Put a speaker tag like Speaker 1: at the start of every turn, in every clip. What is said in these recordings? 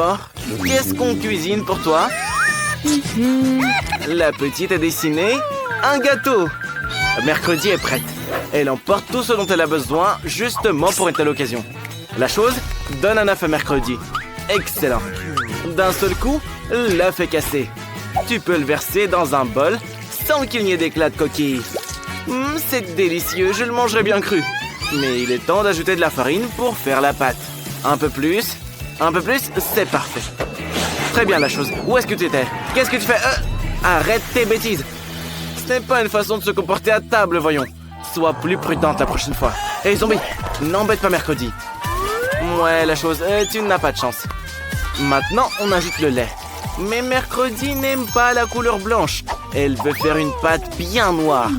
Speaker 1: Alors, qu'est-ce qu'on cuisine pour toi? La petite a dessiné un gâteau. Mercredi est prête. Elle emporte tout ce dont elle a besoin justement pour une telle occasion. La chose donne un œuf à Mercredi. Excellent. D'un seul coup, l'œuf est cassé. Tu peux le verser dans un bol sans qu'il n'y ait d'éclat de coquille. C'est délicieux, je le mangerai bien cru. Mais il est temps d'ajouter de la farine pour faire la pâte. Un peu plus, c'est parfait. Très bien la chose. Où est-ce que tu étais? Qu'est-ce que tu fais? Arrête tes bêtises. Ce n'est pas une façon de se comporter à table, voyons. Sois plus prudente la prochaine fois. Hé, zombie, n'embête pas Mercredi. Ouais, la chose, tu n'as pas de chance. Maintenant, on ajoute le lait. Mais Mercredi n'aime pas la couleur blanche. Elle veut faire une pâte bien noire.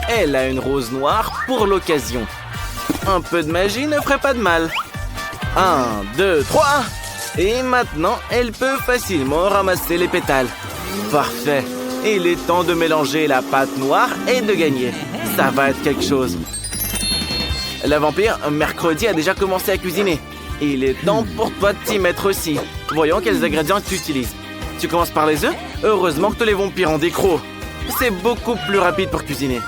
Speaker 1: Elle a une rose noire pour l'occasion. Un peu de magie ne ferait pas de mal. 1, 2, 3. Et maintenant, elle peut facilement ramasser les pétales. Parfait. Il est temps de mélanger la pâte noire et de gagner. Ça va être quelque chose. La vampire, Mercredi, a déjà commencé à cuisiner. Il est temps pour toi de t'y mettre aussi. Voyons quels ingrédients tu utilises. Tu commences par les œufs? Heureusement que tous les vampires ont des crocs. C'est beaucoup plus rapide pour cuisiner.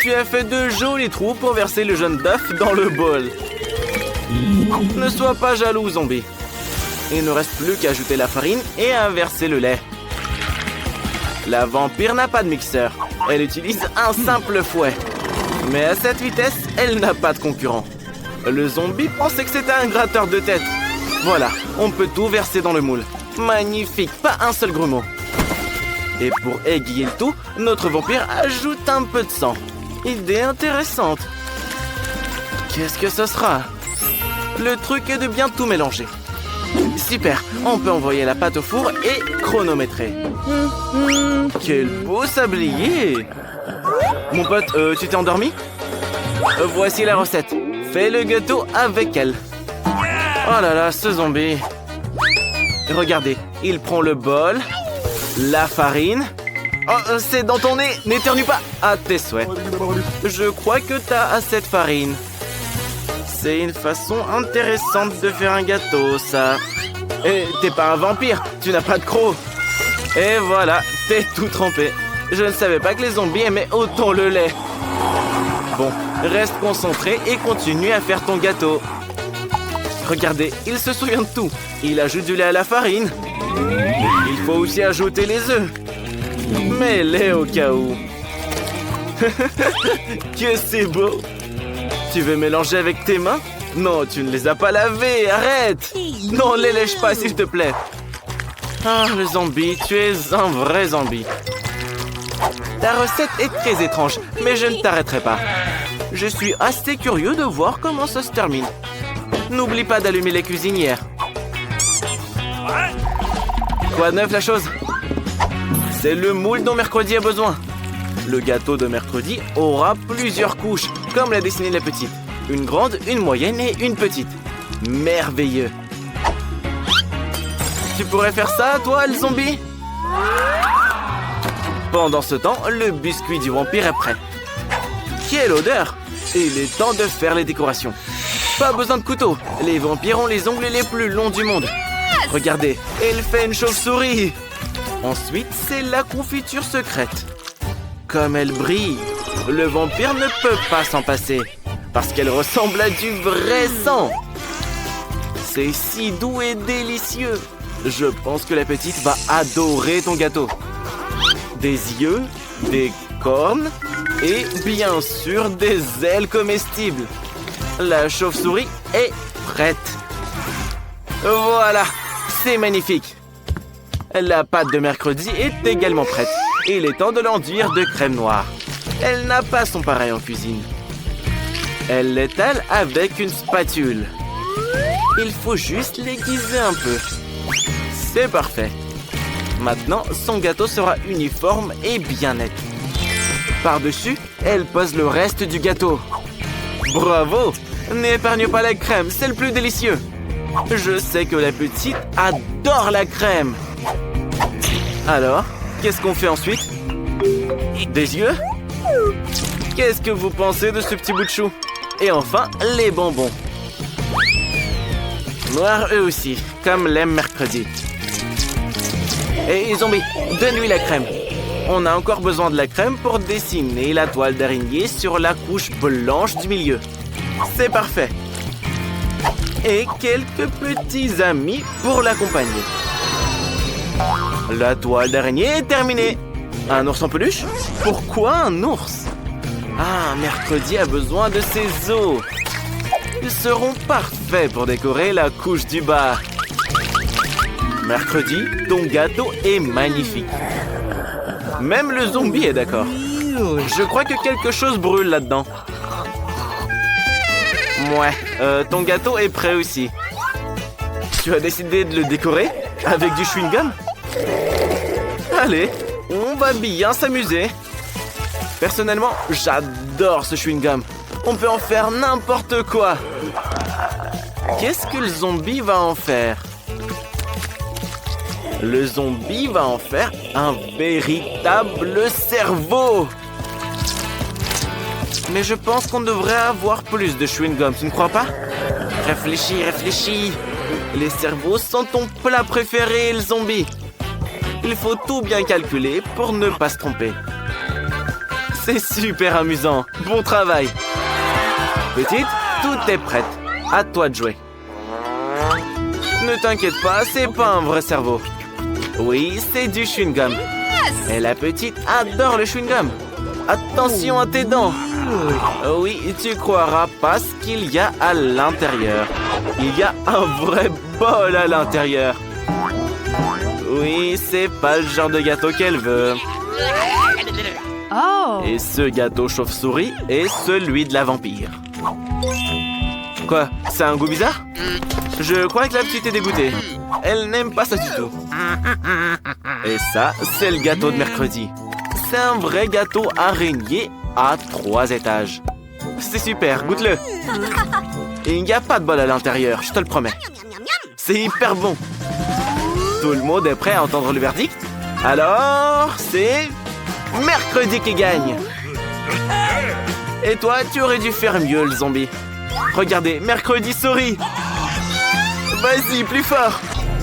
Speaker 1: Tu as fait de jolis trous pour verser le jaune d'œuf dans le bol. Ne sois pas jaloux, zombie. Il ne reste plus qu'à ajouter la farine et à verser le lait. La vampire n'a pas de mixeur. Elle utilise un simple fouet. Mais à cette vitesse, elle n'a pas de concurrent. Le zombie pensait que c'était un gratteur de tête. Voilà, on peut tout verser dans le moule. Magnifique, pas un seul grumeau. Et pour égayer le tout, notre vampire ajoute un peu de sang. Idée intéressante. Qu'est-ce que ce sera? Le truc est de bien tout mélanger. Super, on peut envoyer la pâte au four et chronométrer. Quel beau sablier! Mon pote, tu t'es endormi? Voici la recette. Fais le gâteau avec elle. Oh là là, ce zombie. Regardez, il prend le bol, la farine. Oh, c'est dans ton nez, n'éternue pas. À tes souhaits. Je crois que t'as assez de farine. C'est une façon intéressante de faire un gâteau, ça. Et t'es pas un vampire, tu n'as pas de crocs. Et voilà, t'es tout trempé. Je ne savais pas que les zombies aimaient autant le lait. Bon, reste concentré et continue à faire ton gâteau. Regardez, il se souvient de tout. Il ajoute du lait à la farine. Il faut aussi ajouter les œufs. Mets-les au cas où. Que c'est beau. Tu veux mélanger avec tes mains? Non, tu ne les as pas lavées, arrête! Non, les lèche pas, s'il te plaît. Ah, le zombie, tu es un vrai zombie. Ta recette est très étrange, mais je ne t'arrêterai pas. Je suis assez curieux de voir comment ça se termine. N'oublie pas d'allumer les cuisinières. Quoi de neuf, la chose? C'est le moule dont Mercredi a besoin. Le gâteau de Mercredi aura plusieurs couches, comme l'a dessiné la petite. Une grande, une moyenne et une petite. Merveilleux. Tu pourrais faire ça, toi, le zombie? Pendant ce temps, le biscuit du vampire est prêt. Quelle odeur! Il est temps de faire les décorations. Pas besoin de couteau. Les vampires ont les ongles les plus longs du monde. Regardez, elle fait une chauve-souris. Ensuite, c'est la confiture secrète. Comme elle brille, le vampire ne peut pas s'en passer. Parce qu'elle ressemble à du vrai sang. C'est si doux et délicieux. Je pense que la petite va adorer ton gâteau. Des yeux, des cornes et bien sûr des ailes comestibles. La chauve-souris est prête. Voilà, c'est magnifique. La pâte de Mercredi est également prête. Il est temps de l'enduire de crème noire. Elle n'a pas son pareil en cuisine. Elle l'étale avec une spatule. Il faut juste l'aiguiser un peu. C'est parfait. Maintenant, son gâteau sera uniforme et bien net. Par-dessus, elle pose le reste du gâteau. Bravo! N'épargne pas la crème, c'est le plus délicieux. Je sais que la petite adore la crème. Alors, qu'est-ce qu'on fait ensuite? Des yeux? Qu'est-ce que vous pensez de ce petit bout de chou? Et enfin, les bonbons. Noir eux aussi, comme l'aime mercredi. Et zombie, donne-lui la crème. On a encore besoin de la crème pour dessiner la toile d'araignée sur la couche blanche du milieu. C'est parfait. Et quelques petits amis pour l'accompagner. La toile d'araignée est terminée. Un ours en peluche? Pourquoi un ours? Ah, mercredi a besoin de ses os. Ils seront parfaits pour décorer la couche du bas. Mercredi, ton gâteau est magnifique. Même le zombie est d'accord. Je crois que quelque chose brûle là-dedans. Ouais, ton gâteau est prêt aussi. Tu as décidé de le décorer avec du chewing-gum? Allez, on va bien s'amuser. Personnellement, j'adore ce chewing-gum. On peut en faire n'importe quoi. Qu'est-ce que le zombie va en faire? Le zombie va en faire un véritable cerveau. Mais je pense qu'on devrait avoir plus de chewing-gum, tu ne crois pas? Réfléchis, réfléchis. Les cerveaux sont ton plat préféré, le zombie. Il faut tout bien calculer pour ne pas se tromper. C'est super amusant. Bon travail. Petite, tout est prêt. À toi de jouer. Ne t'inquiète pas, c'est pas un vrai cerveau. Oui, c'est du chewing-gum. Et la petite adore le chewing-gum. Attention à tes dents. Oui, tu croiras pas ce qu'il y a à l'intérieur. Il y a un vrai bol à l'intérieur. Oui, c'est pas le genre de gâteau qu'elle veut.
Speaker 2: Oh.
Speaker 1: Et ce gâteau chauve-souris est celui de la vampire. Quoi? C'est un goût bizarre? Je crois que la petite est dégoûtée. Elle n'aime pas ça du tout. Et ça, c'est le gâteau de mercredi. C'est un vrai gâteau araignée à 3 étages. C'est super, goûte-le. Et il n'y a pas de bol à l'intérieur, je te le promets. C'est hyper bon. Tout le monde est prêt à entendre le verdict? Alors, c'est mercredi qui gagne. Et toi, tu aurais dû faire mieux, le zombie. Regardez, mercredi sourit. Vas-y, plus fort.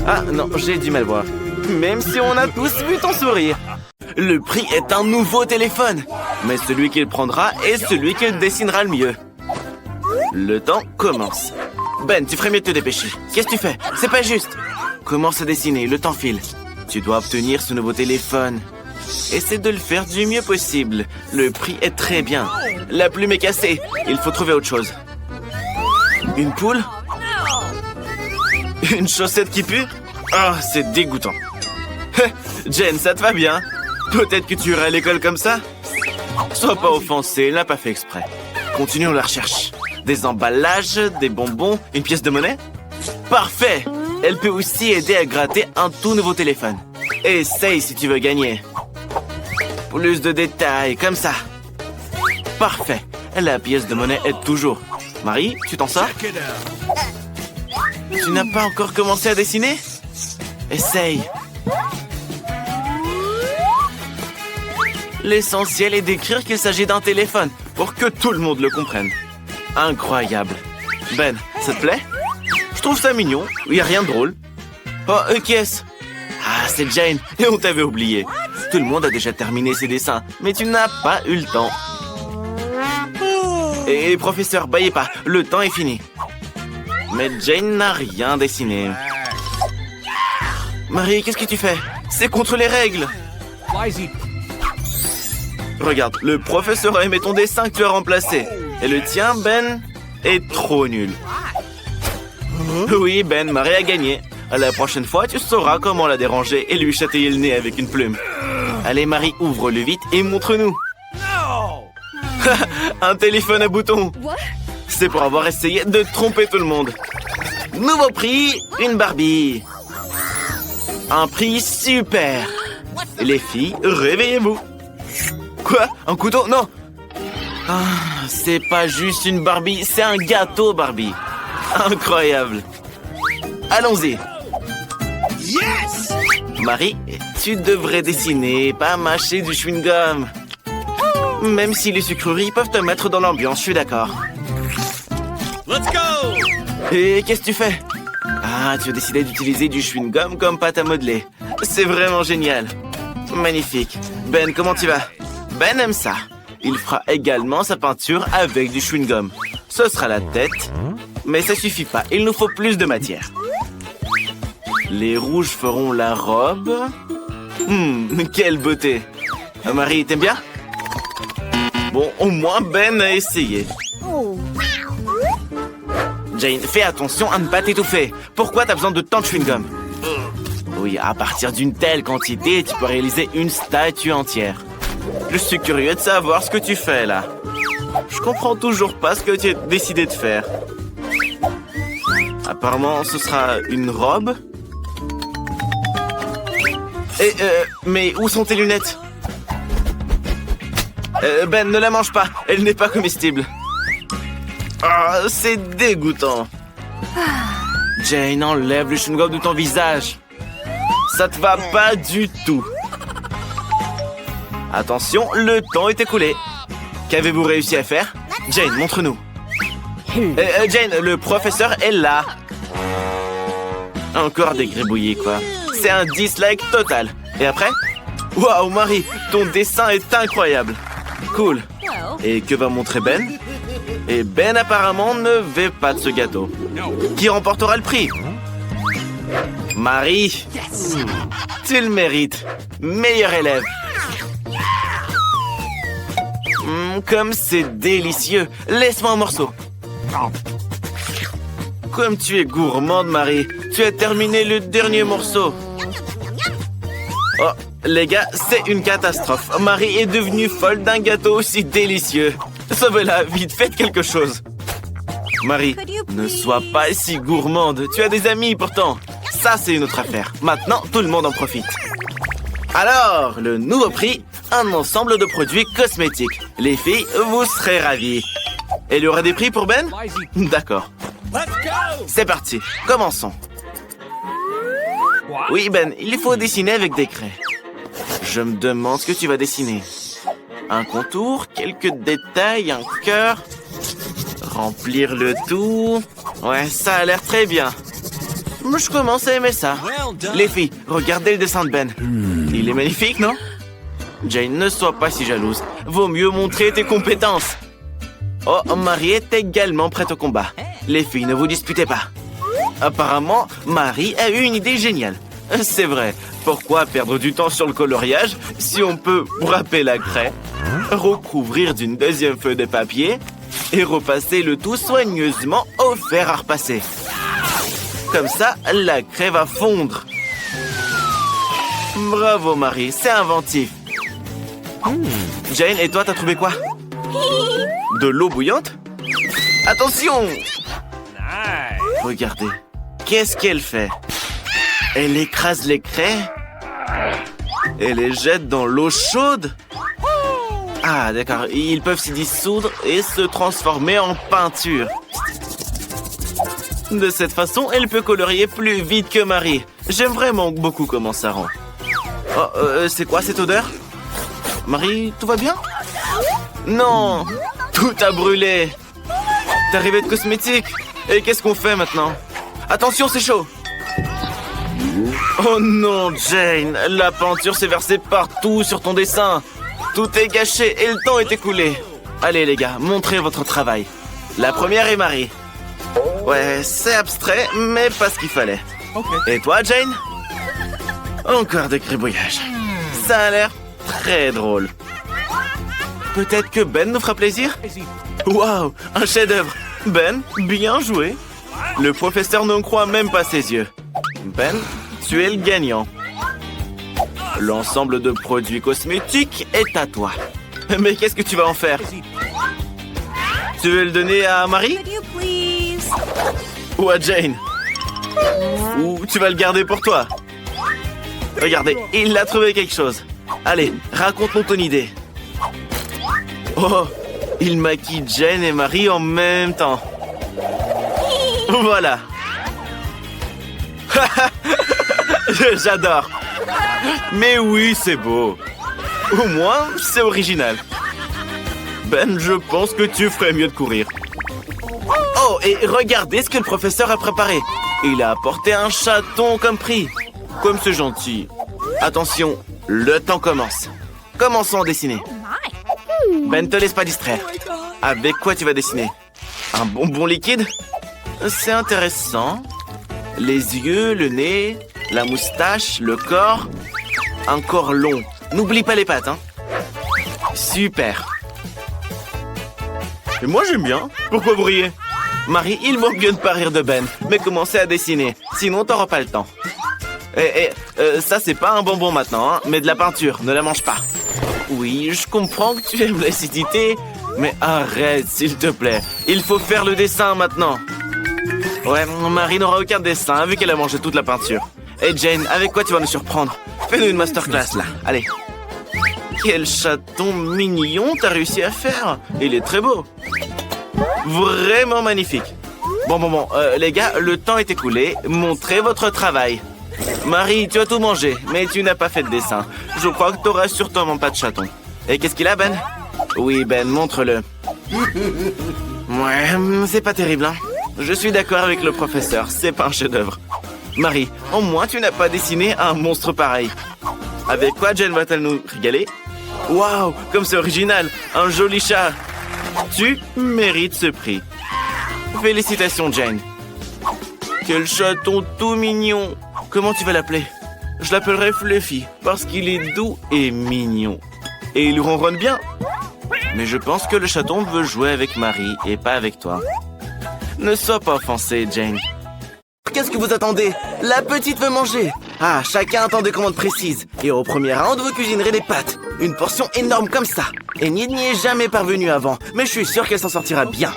Speaker 1: Ah non, j'ai du mal voir. Même si on a tous vu ton sourire. Le prix est un nouveau téléphone. Mais celui qu'il prendra est celui qu'il dessinera le mieux. Le temps commence. Ben, tu ferais mieux de te dépêcher. Qu'est-ce que tu fais? C'est pas juste. Commence à dessiner, le temps file. Tu dois obtenir ce nouveau téléphone. Essaie de le faire du mieux possible. Le prix est très bien. La plume est cassée. Il faut trouver autre chose. Une poule? Une chaussette qui pue? Ah, c'est dégoûtant. Jen, ça te va bien? Peut-être que tu irais à l'école comme ça? Sois pas offensé, elle n'a pas fait exprès. Continuons la recherche. Des emballages, des bonbons, une pièce de monnaie? Parfait! Elle peut aussi aider à gratter un tout nouveau téléphone. Essaye si tu veux gagner. Plus de détails, comme ça. Parfait. La pièce de monnaie aide toujours. Marie, tu t'en sors? Tu n'as pas encore commencé à dessiner? Essaye. L'essentiel est d'écrire qu'il s'agit d'un téléphone pour que tout le monde le comprenne. Incroyable. Ben, ça te plaît? Je trouve ça mignon. Il n'y a rien de drôle. Oh, qui est-ce? Ah, c'est Jane. Et on t'avait oublié. Tout le monde a déjà terminé ses dessins, mais tu n'as pas eu le temps. Et professeur, baillez pas. Le temps est fini. Mais Jane n'a rien dessiné. Marie, qu'est-ce que tu fais? C'est contre les règles. Regarde, le professeur a aimé ton dessin que tu as remplacé. Et le tien, Ben, est trop nul. Oui, Ben, Marie a gagné. La prochaine fois, tu sauras comment la déranger et lui châtailler le nez avec une plume. Allez, Marie, ouvre-le vite et montre-nous. Un téléphone à boutons. C'est pour avoir essayé de tromper tout le monde. Nouveau prix, une Barbie. Un prix super. Les filles, réveillez-vous. Quoi? Un couteau? Non. Ah, c'est pas juste une Barbie, c'est un gâteau Barbie. Incroyable. Allons-y. Yes! Marie, tu devrais dessiner, pas mâcher du chewing-gum. Même si les sucreries peuvent te mettre dans l'ambiance, je suis d'accord. Let's go! Et qu'est-ce que tu fais? Ah, tu as décidé d'utiliser du chewing-gum comme pâte à modeler. C'est vraiment génial. Magnifique. Ben, comment tu vas? Ben aime ça. Il fera également sa peinture avec du chewing-gum. Ce sera la tête. Mais ça suffit pas. Il nous faut plus de matière. Les rouges feront la robe. Quelle beauté. Marie, t'aimes bien? Bon, au moins Ben a essayé. Jane, fais attention à ne pas t'étouffer. Pourquoi t'as besoin de tant de chewing-gum? Oui, à partir d'une telle quantité, tu peux réaliser une statue entière. Je suis curieux de savoir ce que tu fais, là. Je comprends toujours pas ce que tu as décidé de faire. Apparemment, ce sera une robe. Mais où sont tes lunettes? Ben, ne la mange pas. Elle n'est pas comestible. Ah, c'est dégoûtant. Jane, enlève le chewing-gum de ton visage. Ça te va pas du tout. Attention, le temps est écoulé. Qu'avez-vous réussi à faire? Jane, montre-nous. Jane, le professeur est là. Encore des gribouillis, quoi. C'est un dislike total. Et après? Waouh, Marie, ton dessin est incroyable. Cool. Et que va montrer Ben? Et Ben apparemment ne veut pas de ce gâteau. Qui remportera le prix? Marie, tu le mérites. Meilleur élève. Comme c'est délicieux. Laisse-moi un morceau. Comme tu es gourmande, Marie. Tu as terminé le dernier morceau. Oh, les gars, c'est une catastrophe. Marie est devenue folle d'un gâteau aussi délicieux. Sauvez-la, vite, faites quelque chose. Marie, ne sois pas si gourmande. Tu as des amis pourtant. Ça, c'est une autre affaire. Maintenant, tout le monde en profite. Alors, le nouveau prix, un ensemble de produits cosmétiques. Les filles, vous serez ravies. Et il y aura des prix pour Ben? D'accord. C'est parti, commençons. Oui, Ben, il faut dessiner avec des craies. Je me demande ce que tu vas dessiner. Un contour, quelques détails, un cœur. Remplir le tout. Ouais, ça a l'air très bien. Je commence à aimer ça. Les filles, regardez le dessin de Ben. Il est magnifique, non? Jane, ne sois pas si jalouse. Vaut mieux montrer tes compétences. Oh, Marie est également prête au combat. Les filles, ne vous disputez pas. Apparemment, Marie a eu une idée géniale. C'est vrai. Pourquoi perdre du temps sur le coloriage si on peut râper la craie, recouvrir d'une deuxième feuille de papier et repasser le tout soigneusement au fer à repasser. Comme ça, la craie va fondre. Bravo, Marie, c'est inventif. Jane, et toi, t'as trouvé quoi? De l'eau bouillante? Attention! Regardez, qu'est-ce qu'elle fait? Elle écrase les craies et les jette dans l'eau chaude. Ah, d'accord, ils peuvent s'y dissoudre et se transformer en peinture. De cette façon, elle peut colorier plus vite que Marie. J'aime vraiment beaucoup comment ça rend. Oh, c'est quoi cette odeur? Marie, tout va bien? Non, tout a brûlé. T'es arrivé de cosmétique. Et qu'est-ce qu'on fait maintenant? Attention, c'est chaud. Oh non, Jane, la peinture s'est versée partout sur ton dessin. Tout est gâché et le temps est écoulé. Allez les gars, montrez votre travail. La première est Marie. Ouais, c'est abstrait, mais pas ce qu'il fallait. Et toi, Jane? Encore des gribouillages. Ça a l'air très drôle. Peut-être que Ben nous fera plaisir? Waouh, un chef-d'œuvre. Ben, bien joué. Le professeur n'en croit même pas ses yeux. Ben, tu es le gagnant. L'ensemble de produits cosmétiques est à toi. Mais qu'est-ce que tu vas en faire? Tu veux le donner à Marie? Ou à Jane? Ou tu vas le garder pour toi? Regardez, il a trouvé quelque chose. Allez, raconte-nous ton idée. Oh, il maquille Jane et Marie en même temps. Voilà. J'adore. Mais oui, c'est beau. Au moins, c'est original. Ben, je pense que tu ferais mieux de courir. Oh, et regardez ce que le professeur a préparé. Il a apporté un chaton comme prix. Comme c'est gentil. Attention, le temps commence. Commençons à dessiner. Ben, ne te laisse pas distraire. Avec quoi tu vas dessiner? Un bonbon liquide? C'est intéressant. Les yeux, le nez, la moustache, le corps. Un corps long. N'oublie pas les pattes, hein. Super. Et moi, j'aime bien. Pourquoi vous riez? Marie, il manque bien de pas rire de Ben. Mais commencez à dessiner. Sinon, t'auras pas le temps. Ça, c'est pas un bonbon maintenant, hein, mais de la peinture. Ne la mange pas. Oui, je comprends que tu aimes l'acidité, mais arrête, s'il te plaît. Il faut faire le dessin maintenant. Ouais, Marie n'aura aucun dessin, vu qu'elle a mangé toute la peinture. Et Jane, avec quoi tu vas nous surprendre? Fais-nous une masterclass, là. Allez. Quel chaton mignon t'as réussi à faire. Il est très beau. Vraiment magnifique. Bon, les gars, le temps est écoulé. Montrez votre travail. Marie, tu as tout mangé, mais tu n'as pas fait de dessin. Je crois que tu n'auras sûrement pas de chaton. Et qu'est-ce qu'il a, Ben? Oui, Ben, montre-le. Ouais, c'est pas terrible, hein. Je suis d'accord avec le professeur, c'est pas un chef-d'œuvre. Marie, au moins tu n'as pas dessiné un monstre pareil. Avec quoi Jane va-t-elle nous régaler? Waouh, comme c'est original, un joli chat. Tu mérites ce prix. Félicitations, Jane. Quel chaton tout mignon. Comment tu vas l'appeler? Je l'appellerai Fluffy, parce qu'il est doux et mignon. Et il ronronne bien. Mais je pense que le chaton veut jouer avec Marie et pas avec toi. Ne sois pas offensée, Jane. Qu'est-ce que vous attendez? La petite veut manger. Ah, chacun attend des commandes précises. Et au premier round, vous cuisinerez des pâtes. Une portion énorme comme ça. Enid n'y est jamais parvenue avant, mais je suis sûr qu'elle s'en sortira bien.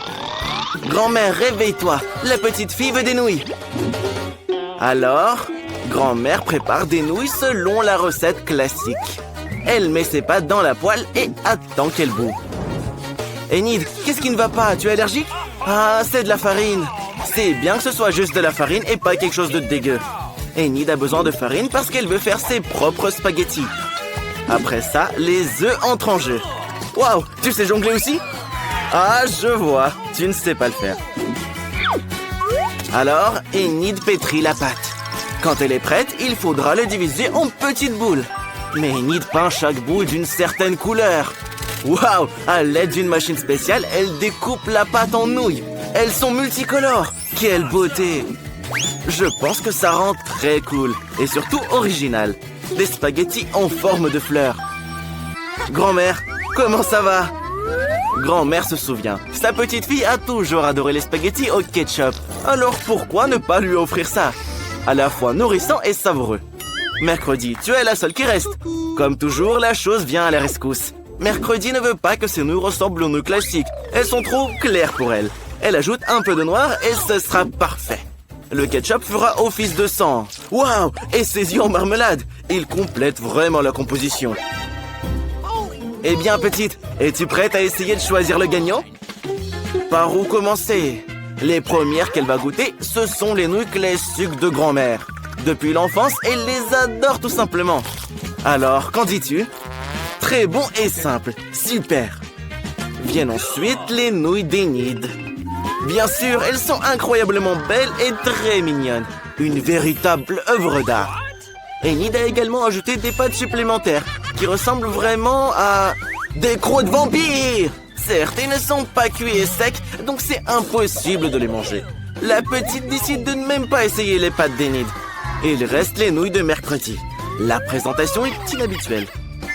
Speaker 1: Grand-mère, réveille-toi. La petite fille veut des nouilles. Alors, grand-mère prépare des nouilles selon la recette classique. Elle met ses pâtes dans la poêle et attend qu'elles bout. Enid, qu'est-ce qui ne va pas? Tu es allergique? Ah, c'est de la farine. C'est bien que ce soit juste de la farine et pas quelque chose de dégueu. Enid a besoin de farine parce qu'elle veut faire ses propres spaghettis. Après ça, les œufs entrent en jeu. Waouh, tu sais jongler aussi? Ah, je vois, tu ne sais pas le faire. Alors, Enid pétrit la pâte. Quand elle est prête, il faudra le diviser en petites boules. Mais Enid peint chaque bout d'une certaine couleur. Waouh! À l'aide d'une machine spéciale, elle découpe la pâte en nouilles. Elles sont multicolores. Quelle beauté! Je pense que ça rend très cool et surtout original. Des spaghettis en forme de fleurs. Grand-mère, comment ça va? Grand-mère se souvient. Sa petite fille a toujours adoré les spaghettis au ketchup. Alors pourquoi ne pas lui offrir ça? À la fois nourrissant et savoureux. Mercredi, tu es la seule qui reste. Comme toujours, la chose vient à la rescousse. Mercredi ne veut pas que ses nouilles ressemblent aux nouilles classiques. Elles sont trop claires pour elle. Elle ajoute un peu de noir et ce sera parfait. Le ketchup fera office de sang. Waouh! Et ses yeux en marmelade. Il complète vraiment la composition. Eh bien, petite, es-tu prête à essayer de choisir le gagnant? Par où commencer? Les premières qu'elle va goûter, ce sont les nouilles classiques de grand-mère. Depuis l'enfance, elle les adore tout simplement. Alors, qu'en dis-tu? Très bon et simple. Super. Viennent ensuite les nouilles d'Enid. Bien sûr, elles sont incroyablement belles et très mignonnes. Une véritable œuvre d'art. Enid a également ajouté des pâtes supplémentaires qui ressemblent vraiment à des croûtes vampires. Certes, ils ne sont pas cuits et secs, donc c'est impossible de les manger. La petite décide de ne même pas essayer les pâtes d'Enid. Il reste les nouilles de mercredi. La présentation est inhabituelle.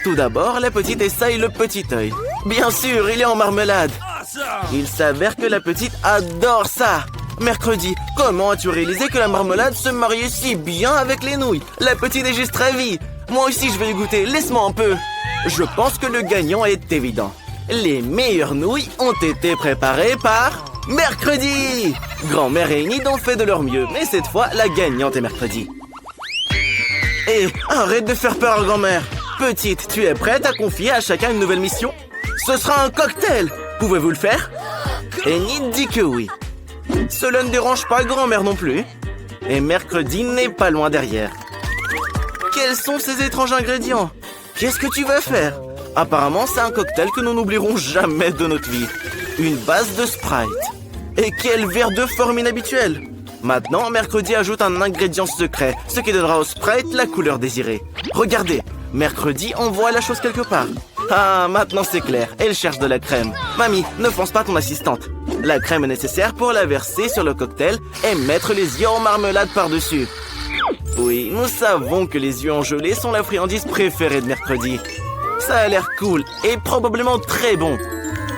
Speaker 1: Tout d'abord, la petite essaye le petit œil. Bien sûr, il est en marmelade. Il s'avère que la petite adore ça. Mercredi, comment as-tu réalisé que la marmelade se mariait si bien avec les nouilles? La petite est juste ravie. Moi aussi, je vais y goûter. Laisse-moi un peu. Je pense que le gagnant est évident. Les meilleures nouilles ont été préparées par Mercredi. Grand-mère et Enid ont fait de leur mieux, mais cette fois, la gagnante est Mercredi. Hé, arrête de faire peur à grand-mère. Petite, tu es prête à confier à chacun une nouvelle mission? Ce sera un cocktail. Pouvez-vous le faire? Enid dit que oui. Cela ne dérange pas grand-mère non plus. Et Mercredi n'est pas loin derrière. Quels sont ces étranges ingrédients? Qu'est-ce que tu vas faire? Apparemment, c'est un cocktail que nous n'oublierons jamais de notre vie. Une base de Sprite. Et quel verre de forme inhabituelle! Maintenant, Mercredi ajoute un ingrédient secret, ce qui donnera au Sprite la couleur désirée. Regardez, Mercredi envoie la chose quelque part. Ah, maintenant c'est clair, elle cherche de la crème. Mamie, ne fonce pas ton assistante. La crème est nécessaire pour la verser sur le cocktail et mettre les yeux en marmelade par-dessus. Oui, nous savons que les yeux en gelée sont la friandise préférée de Mercredi. Ça a l'air cool et probablement très bon.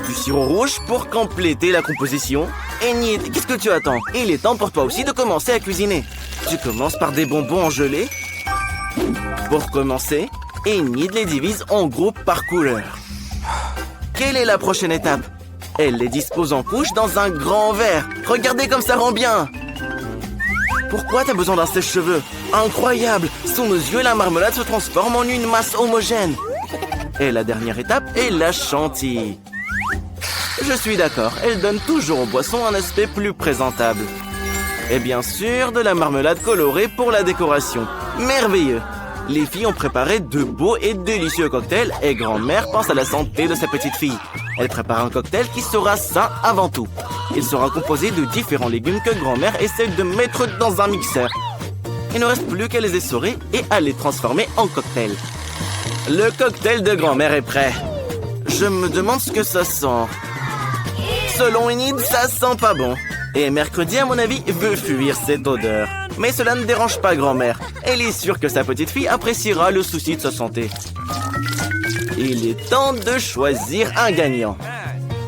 Speaker 1: Du sirop rouge pour compléter la composition. Enid, qu'est-ce que tu attends? Il est temps pour toi aussi de commencer à cuisiner. Tu commences par des bonbons en gelée. Pour commencer, Enid les divise en groupes par couleur. Quelle est la prochaine étape? Elle les dispose en couches dans un grand verre. Regardez comme ça rend bien. Pourquoi t'as besoin d'un sèche-cheveux? Incroyable! Sous nos yeux, la marmelade se transforme en une masse homogène. Et la dernière étape est la chantilly. Je suis d'accord, elle donne toujours aux boissons un aspect plus présentable. Et bien sûr, de la marmelade colorée pour la décoration. Merveilleux! Les filles ont préparé de beaux et délicieux cocktails et grand-mère pense à la santé de sa petite fille. Elle prépare un cocktail qui sera sain avant tout. Il sera composé de différents légumes que grand-mère essaie de mettre dans un mixeur. Il ne reste plus qu'à les essorer et à les transformer en cocktail. Le cocktail de grand-mère est prêt. Je me demande ce que ça sent. Selon Enid, ça sent pas bon. Et Mercredi, à mon avis, veut fuir cette odeur. Mais cela ne dérange pas grand-mère. Elle est sûre que sa petite fille appréciera le souci de sa santé. Il est temps de choisir un gagnant.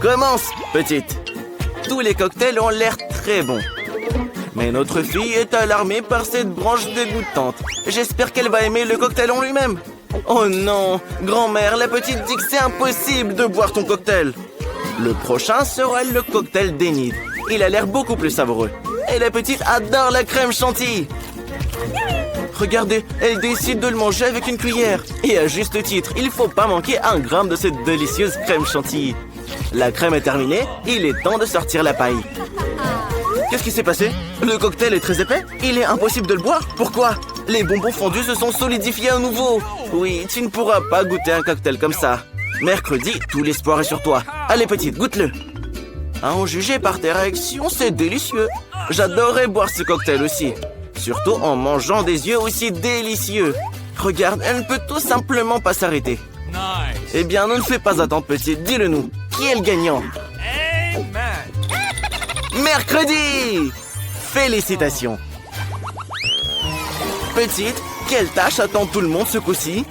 Speaker 1: Commence, petite. Tous les cocktails ont l'air très bons. Mais notre fille est alarmée par cette branche dégoûtante. J'espère qu'elle va aimer le cocktail en lui-même. Oh non, grand-mère, la petite dit que c'est impossible de boire ton cocktail. Le prochain sera le cocktail d'Enid. Il a l'air beaucoup plus savoureux. Et la petite adore la crème chantilly. Regardez, elle décide de le manger avec une cuillère. Et à juste titre, il faut pas manquer un gramme de cette délicieuse crème chantilly. La crème est terminée, il est temps de sortir la paille. Qu'est-ce qui s'est passé? Le cocktail est très épais? Il est impossible de le boire? Pourquoi? Les bonbons fondus se sont solidifiés à nouveau. Oui, tu ne pourras pas goûter un cocktail comme ça. Mercredi, tout l'espoir est sur toi. Allez petite, goûte-le. À en juger par tes réactions, c'est délicieux. J'adorerais boire ce cocktail aussi. Surtout en mangeant des yeux aussi délicieux. Regarde, elle ne peut tout simplement pas s'arrêter. Eh bien, ne nous fais pas attendre, petite. Dis-le nous. Qui est le gagnant? Mercredi! Félicitations. Petite, quelle tâche attend tout le monde ce coup-ci?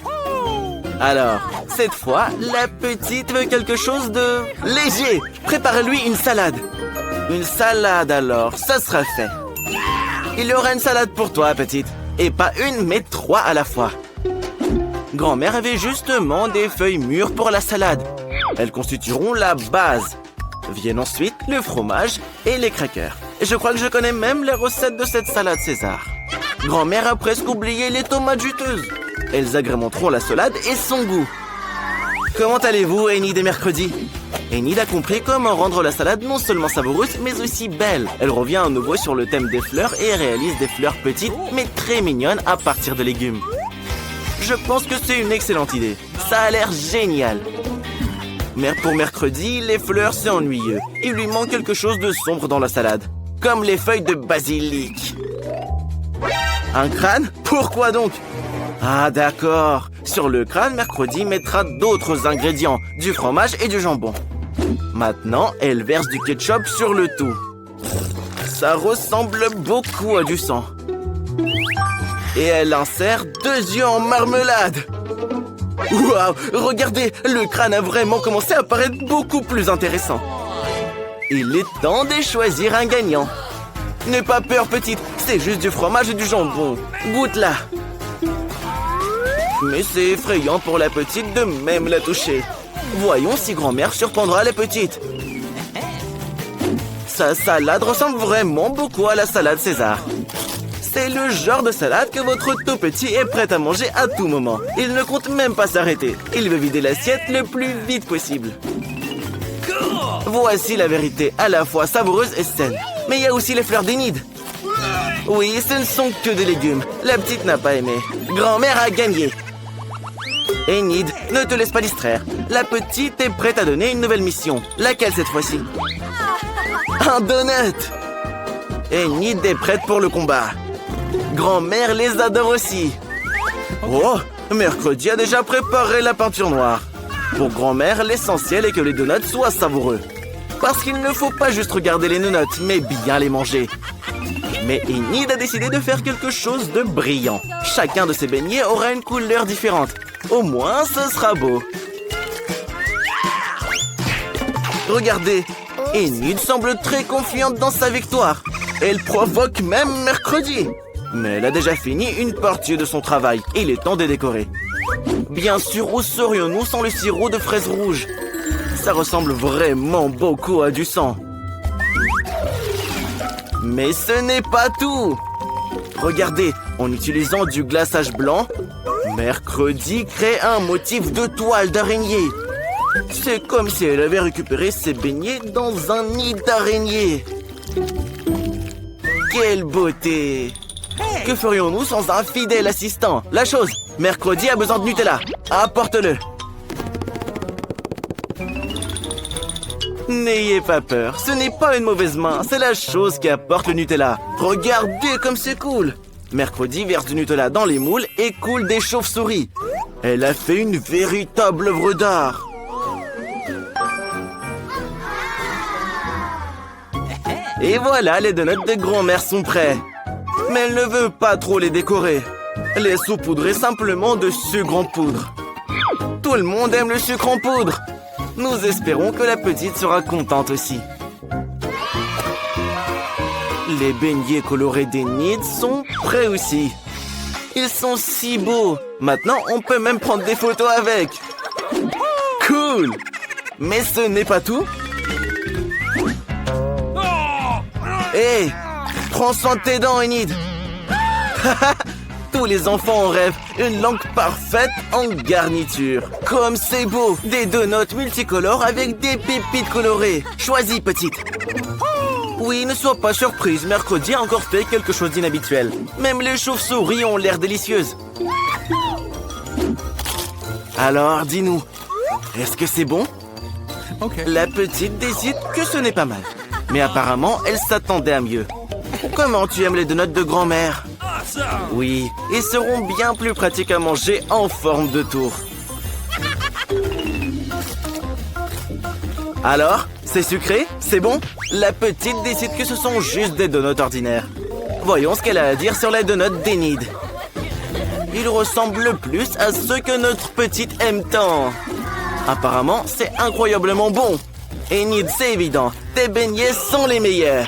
Speaker 1: Alors, cette fois, la petite veut quelque chose de léger. Prépare-lui une salade. Une salade alors, ça sera fait. Il y aura une salade pour toi, petite. Et pas une, mais 3 à la fois. Grand-mère avait justement des feuilles mûres pour la salade. Elles constitueront la base. Viennent ensuite le fromage et les crackers. Et je crois que je connais même les recettes de cette salade César. Grand-mère a presque oublié les tomates juteuses. Elles agrémenteront la salade et son goût. Comment allez-vous, Enid et Mercredi? Enid a compris comment rendre la salade non seulement savoureuse, mais aussi belle. Elle revient à nouveau sur le thème des fleurs et réalise des fleurs petites, mais très mignonnes à partir de légumes. Je pense que c'est une excellente idée. Ça a l'air génial. Mais pour Mercredi, les fleurs, c'est ennuyeux. Il lui manque quelque chose de sombre dans la salade. Comme les feuilles de basilic. Un crâne? Pourquoi donc? Ah d'accord. Sur le crâne, Mercredi mettra d'autres ingrédients, du fromage et du jambon. Maintenant, elle verse du ketchup sur le tout. Ça ressemble beaucoup à du sang. Et elle insère 2 yeux en marmelade. Waouh, regardez, le crâne a vraiment commencé à paraître beaucoup plus intéressant. Il est temps de choisir un gagnant. N'aie pas peur, petite, c'est juste du fromage et du jambon. Goûte-la. Mais c'est effrayant pour la petite de même la toucher. Voyons si grand-mère surprendra la petite. Sa salade ressemble vraiment beaucoup à la salade César. C'est le genre de salade que votre tout petit est prêt à manger à tout moment. Il ne compte même pas s'arrêter. Il veut vider l'assiette le plus vite possible. Voici la vérité, à la fois savoureuse et saine. Mais il y a aussi les fleurs d'Enid. Oui, ce ne sont que des légumes. La petite n'a pas aimé. Grand-mère a gagné. Enid, ne te laisse pas distraire. La petite est prête à donner une nouvelle mission. Laquelle cette fois-ci? Un donut! Enid est prête pour le combat. Grand-mère les adore aussi. Oh, Mercredi a déjà préparé la peinture noire. Pour grand-mère, l'essentiel est que les donuts soient savoureux. Parce qu'il ne faut pas juste regarder les donuts, mais bien les manger. Mais Enid a décidé de faire quelque chose de brillant. Chacun de ses beignets aura une couleur différente. Au moins, ce sera beau. Regardez, Enid semble très confiante dans sa victoire. Elle provoque même Mercredi. Mais elle a déjà fini une partie de son travail. Il est temps de décorer. Bien sûr, où serions-nous sans le sirop de fraises rouges? Ça ressemble vraiment beaucoup à du sang. Mais ce n'est pas tout. Regardez, en utilisant du glaçage blanc, Mercredi crée un motif de toile d'araignée. C'est comme si elle avait récupéré ses beignets dans un nid d'araignée. Quelle beauté! Que ferions-nous sans un fidèle assistant? La chose, Mercredi a besoin de Nutella. Apporte-le. N'ayez pas peur, ce n'est pas une mauvaise main, c'est la chose qui apporte le Nutella. Regardez comme c'est cool. Mercredi verse du Nutella dans les moules et coule des chauves-souris. Elle a fait une véritable œuvre d'art. Et voilà, les donuts de grand-mère sont prêts. Mais elle ne veut pas trop les décorer. Les saupoudrer simplement de sucre en poudre. Tout le monde aime le sucre en poudre. Nous espérons que la petite sera contente aussi. Les beignets colorés d'Enid sont prêts aussi. Ils sont si beaux. Maintenant, on peut même prendre des photos avec. Cool! Mais ce n'est pas tout. Hé! Prends soin de tes dents, Enid. Tous les enfants en rêvent. Une langue parfaite en garniture. Comme c'est beau! Des donuts multicolores avec des pépites colorées. Choisis, petite. Oui, ne sois pas surprise. Mercredi a encore fait quelque chose d'inhabituel. Même les chauves-souris ont l'air délicieuses. Alors, dis-nous. Est-ce que c'est bon? La petite décide que ce n'est pas mal. Mais apparemment, elle s'attendait à mieux. Comment tu aimes les donuts de grand-mère? Oui, ils seront bien plus pratiques à manger en forme de tour. Alors, c'est sucré? C'est bon? La petite décide que ce sont juste des donuts ordinaires. Voyons ce qu'elle a à dire sur les donuts d'Enid. Ils ressemblent plus à ceux que notre petite aime tant. Apparemment, c'est incroyablement bon. Enid, c'est évident, tes beignets sont les meilleurs.